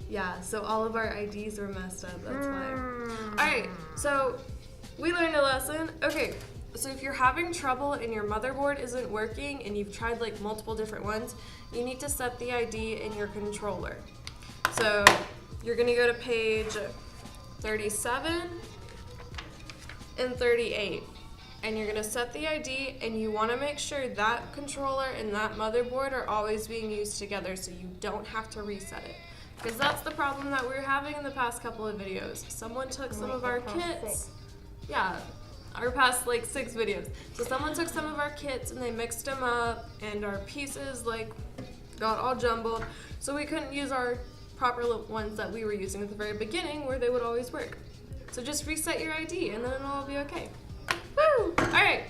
Yeah, so all of our IDs were messed up, that's why. Alright, so we learned a lesson. Okay, so if you're having trouble and your motherboard isn't working and you've tried like multiple different ones, you need to set the ID in your controller. So you're gonna go to page 37 and 38. And you're gonna set the ID, and you wanna make sure that controller and that motherboard are always being used together so you don't have to reset it. Because that's the problem that we were having in the past couple of videos. Someone took some of our kits. Yeah, our past like 6 videos. So someone took some of our kits and they mixed them up, and our pieces like got all jumbled. So we couldn't use our proper ones that we were using at the very beginning where they would always work. So just reset your ID and then it'll all be okay. Woo! Alright,